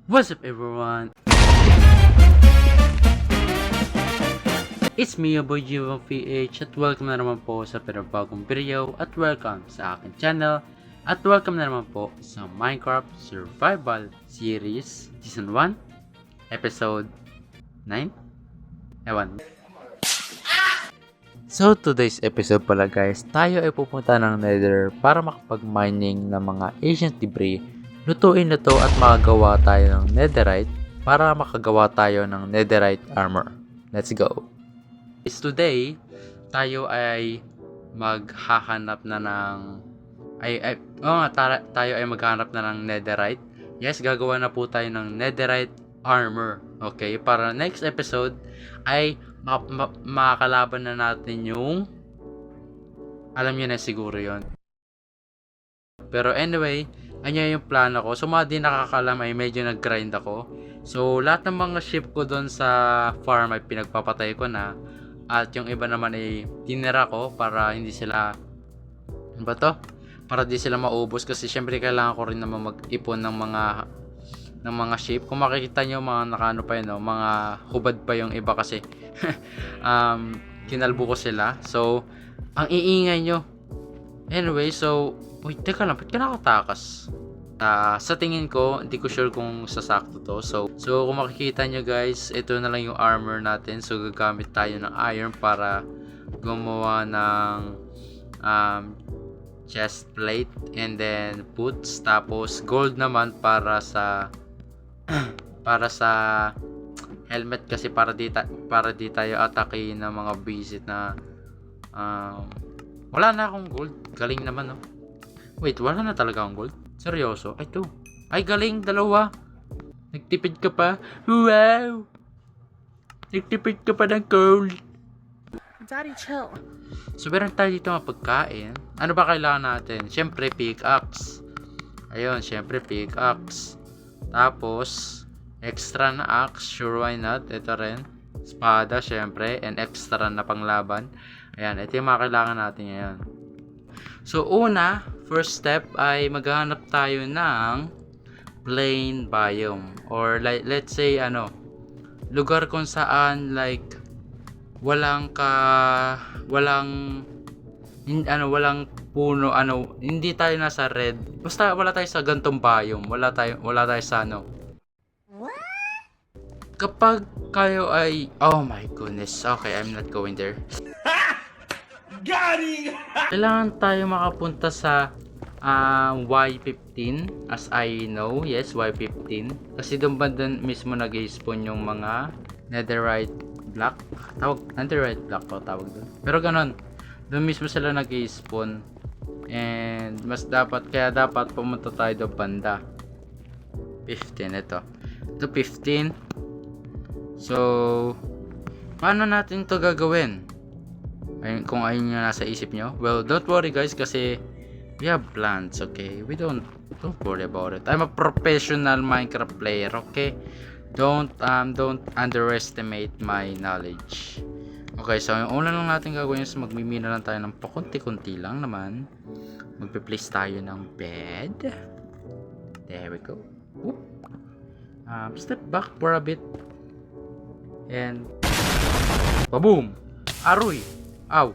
What's up everyone? It's me, your boy Jivon PH at welcome na naman po sa pinabagong video at welcome sa aking channel at welcome na naman po sa Minecraft Survival Series Season 1 Episode 9? Ewan. So today's episode pala guys, tayo ay pupunta ng Nether para makapag-mining ng mga ancient debris. Lutuin na to at makagawa tayo ng netherite para makagawa tayo ng netherite armor. Let's go! Today, tayo ay maghahanap na ng tayo ay maghahanap na ng netherite. Yes, gagawa na po tayo ng netherite armor. Okay, para next episode ay makakalaban na natin yung alam niyo na siguro yon. Pero anyway, ano yung plano ko. So mga di nakakalam ay medyo nag-grind ako. So lahat ng mga ship ko doon sa farm ay pinagpapatay ko na. At yung iba naman ay tinira ko para hindi sila para di sila maubos kasi syempre kailangan ko rin naman mag-ipon ng mga ship. Kung makikita nyo mga nakano pa yun, no? Mga hubad pa yung iba kasi kinalbo ko sila. So ang iingay nyo. Anyway, so wait, teka lang, ba't ka nakatakas? Sa tingin ko, hindi ko sure kung sasakto to. So kung makikita nyo guys, ito na lang yung armor natin. So gagamit tayo ng iron para gumawa ng chest plate and then boots. Tapos gold naman para sa helmet kasi para di tayo atake ng mga visit na wala na akong gold. Galing naman, no? Wait, wala na talaga akong gold? Seryoso? Ay, to. Ay, galing. Dalawa. Nagtipid ka pa. Wow! Nagtipid ka pa ng gold. Daddy, chill. So, meron tayo dito mga pagkain. Ano ba kailangan natin? Siyempre, pickaxe. Ayun, siyempre, pickaxe. Tapos, extra na axe. Sure, why not? Ito rin. Espada, siyempre. And extra na panglaban. Ayan, ito yung mga kailangan natin ngayon. So, first step ay maghahanap tayo ng plain biome. Or like, let's say, lugar kung saan like, walang puno, hindi tayo nasa red. Basta wala tayo sa gantong biome. Wala tayo sa Kapag kayo ay, oh my goodness. Okay, I'm not going there. Kailangan tayo makapunta sa Y15 as I know. Yes, Y15 kasi doon ba doon mismo nag-spawn yung mga netherite block. Netherite block pa tawag doon. Pero ganon, doon mismo sila nag-spawn. And kaya dapat pumunta tayo doon banda 15. Ito 15. So paano natin to gagawin? Kung ayun yung nasa isip nyo, well, don't worry guys kasi we have plans, okay? Don't worry about it. I'm a professional Minecraft player, okay? Don't underestimate my knowledge. Okay, so yung una lang natin gagawin is magmimina lang tayo ng pakunti-kunti lang naman. Magpe-place tayo ng bed. There we go. Whoop. Step back for a bit. And baboom! Aroy! Ow.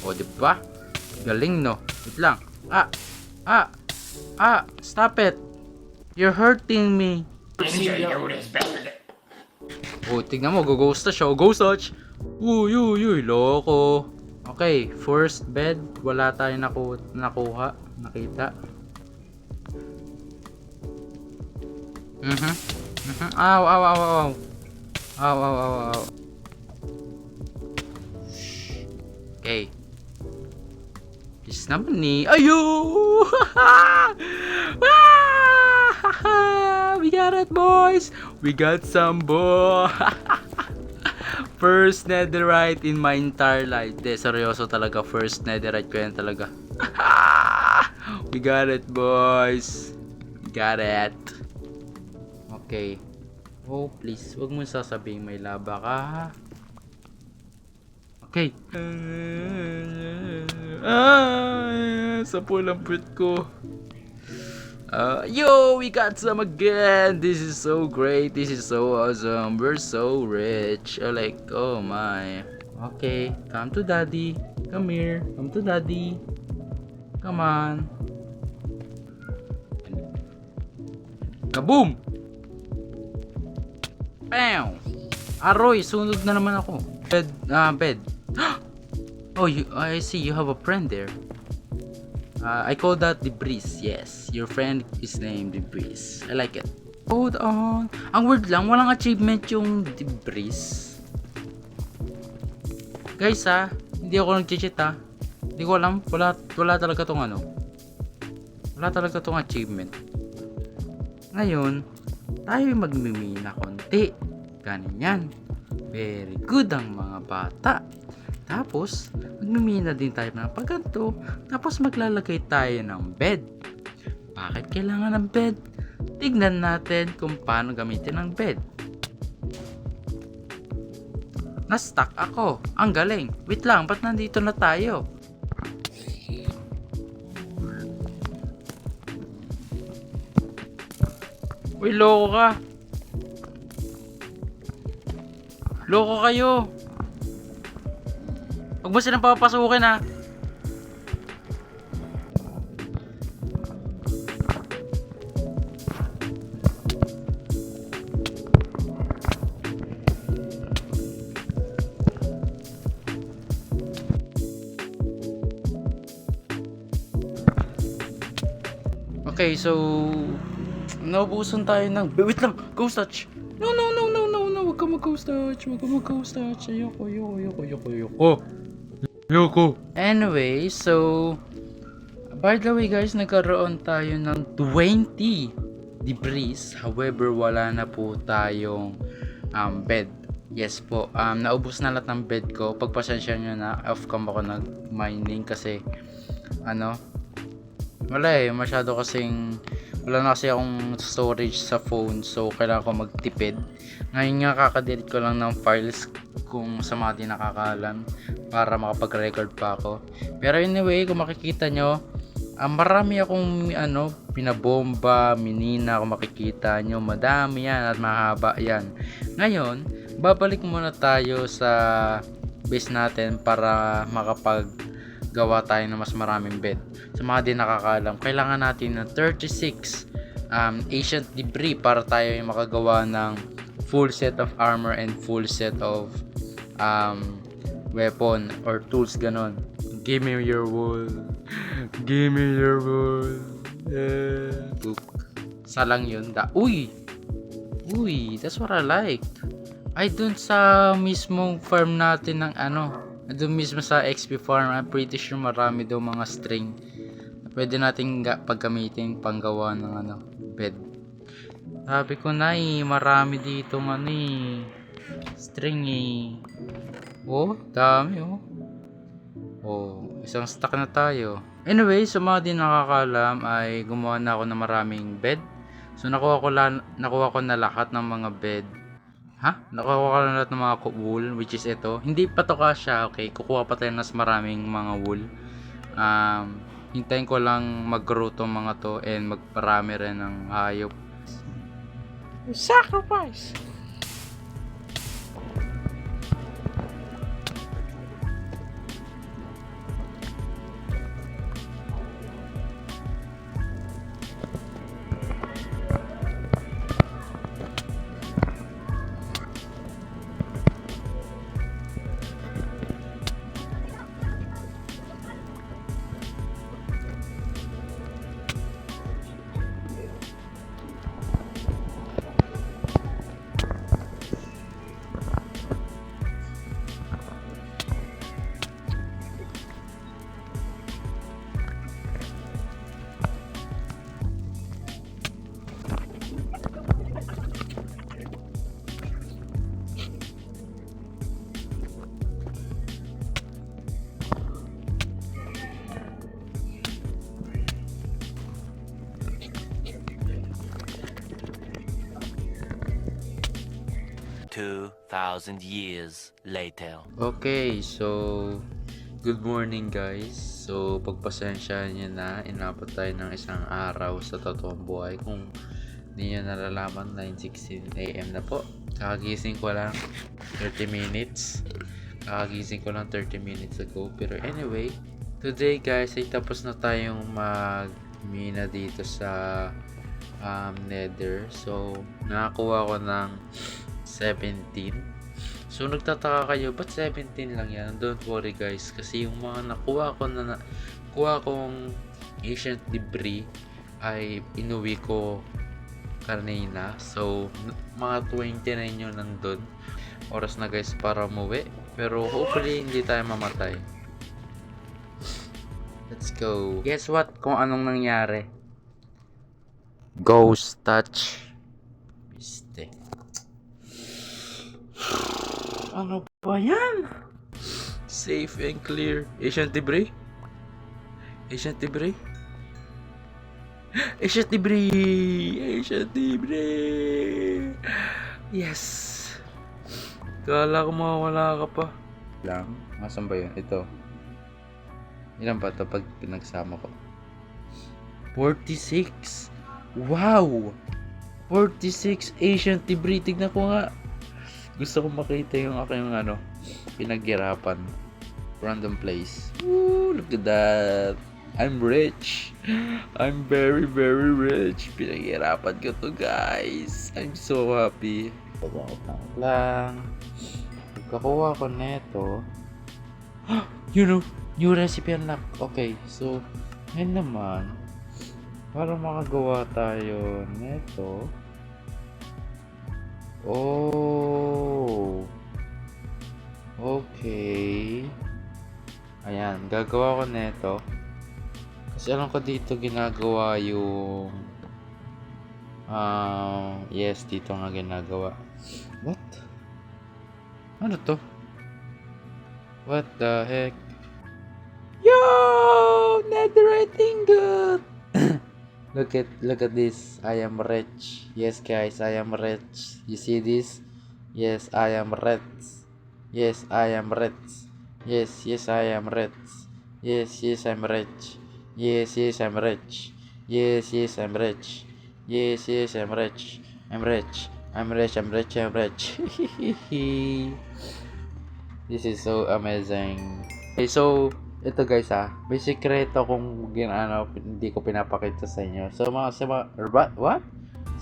O, diba? Galing, no? Wait lang. Stop it. You're hurting me. Oh, tingnan mo. Ghost touch. Oh, ghost touch. Uy, loko. Okay, first bed. Wala tayong nakuha. Nakita. Ow. Okay. This naman ni. Ayo! We got it, boys! We got some first netherite in my entire life. Seryoso talaga. First netherite ko yan talaga. We got it, boys. We got it. Okay. Oh, please. Huwag mo sasabihin may lava ka. Okay. Sa pulang puwet ko. Yo, we got some again. This is so great. This is so awesome. We're so rich. Like, oh my. Okay, come to daddy. Come here. Come to daddy. Come on. Kaboom! Bam! Aroy, sunod na naman ako. Bed. Oh, I see you have a friend there. I call that Debris. Yes, your friend is named Debris. I like it. Hold on. Ang word lang, walang achievement yung Debris. Guys hindi ako nag-cheat Hindi ko alam. Wala talaga tong ano. Wala talaga tong achievement. Ngayon, tayo magmimina konti. Ganyan. Very good ang mga bata. Tapos, magmimina din tayo ng pagganto. Tapos, maglalagay tayo ng bed. Bakit kailangan ng bed? Tignan natin kung paano gamitin ang bed. Na-stuck ako. Ang galing. Wait lang, ba't nandito na tayo? Uy, loko ka. Loko kayo. Huwag mo silang papasukin Okay, so naubusan tayo ng... Wait lang! Ghost touch! No! Huwag ka mag-ghost touch! Ayoko! Anyway, so... By the way guys, nagkaroon tayo ng 20 debris. However, wala na po tayong bed. Yes po, naubos na lahat ng bed ko. Pagpasensya nyo na, off-cam ako nag-mining kasi wala na kasi akong storage sa phone, so kailangan ko magtipid. Ngayon nga kakadelete ko lang ng files kung sa mga di nakakaalam para makapag-record pa ako. Pero anyway, kung makikita nyo, marami akong pinabomba, minina, kung makikita nyo, madami yan at mahaba yan. Ngayon, babalik muna tayo sa base natin para makapaggawa tayo ng mas maraming bed. Sa mga di nakakaalam, kailangan natin ng 36 ancient debris para tayo yung makagawa ng full set of armor and full set of weapon or tools, ganon. Give me your wool. Give me your wool. Salang yun. Uy, that's what I like. Ay, dun sa mismong farm natin ng doon mismo sa XP farm, I'm pretty sure marami daw mga string na pwede nating paggamitin panggawa ng bed. Sabi ko na marami dito string oh, dami isang stack na tayo. Anyway, sa mga di nakakalam ay gumawa na ako ng maraming bed. So nakuha ko na lahat ng mga bed. Nakuha ko na lahat ng mga wool, which is ito. Hindi pa to kasya, okay? Kukuha pa tayo ng maraming mga wool. Hintayin ko lang mag-grow tong mga to and magparami rin ng hayop. Sacrifice! Two 2,000 years later. Okay, so Good morning guys. So pagpasensyahan nyo na, inabot tayo ng isang araw sa totoong buhay. Kung di nyo nalalaman, 9:16 AM na po. Kakagising ko lang 30 minutes. Kakagising ko lang 30 minutes ago. Pero anyway, today guys ay tapos na tayong mag-mina dito sa Nether. So nakakuha ko ng 17. So nagtataka kayo, ba't 17 lang yan? Don't worry guys, kasi yung mga nakuha kong ancient debris ay inuwi ko kanina. So mga 29 yun nandun. Oras na guys para umuwi. Pero hopefully hindi tayo mamatay. Let's go. Guess what? Kung anong nangyari? Ghost touch. Piste. Ano ba yan? Safe and clear. Ancient debris? Ancient debris? Ancient debris! Ancient debris! Yes! Kala ko mawawala ka pa. Lang? Masan ba yun? Ito. Ilan ba ito pag pinagsama ko? 46! Wow! 46 ancient debris. Tignan ko nga. Gusto ko makita yung aking pinaghirapan. Random place. Woo, look at that. I'm rich. I'm very, very rich. Pinaghirapan ko to guys. I'm so happy. Lang. Pagkakuha ko neto. New recipe unlock. Okay, so ngayon naman, para makagawa tayo neto. Oh. Okay. Ayan, gagawa ko nito. Kasi alam ko dito ginagawa yung yes, dito nga ginagawa. What? Ano to? What the heck? Yo! Netherite ingot! Look at this. I am rich. Yes guys, I am rich. You see this? Yes, I am rich. Yes, I am rich. Yes, I am rich. Yes, I'm rich. Yes, I'm rich. Yes, I'm rich. Yes, I'm rich. I'm rich. I'm rich. I'm rich. I'm rich. This is so amazing. Okay, so ito guys may sikreto kung hindi ko pinapakita sa inyo. So what?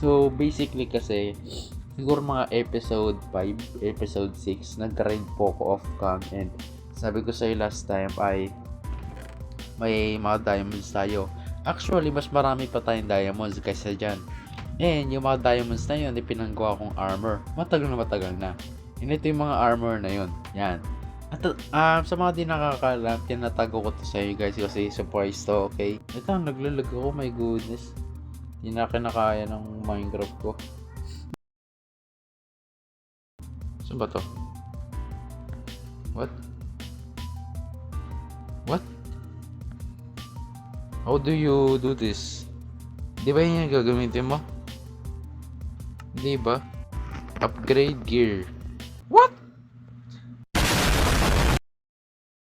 So basically kasi siguro mga episode 5, episode 6 nag-grind po ako off cam, and sabi ko sa last time ay may mga diamonds tayo. Actually mas marami pa tayong diamonds kaysa dyan. And yung mga diamonds na yun pinanggawa kong armor. Matagal na. And ito yung mga armor na yun. Yan. At sa mga di nakakalam, tinatago ko to sa inyo guys kasi surprise to, okay? Ito, naglalag ako, my goodness. Hindi na kinakaya ng Minecraft ko. Saan ba to? What? How do you do this? Di ba yun yung gagamitin mo? Di ba? Upgrade gear. What?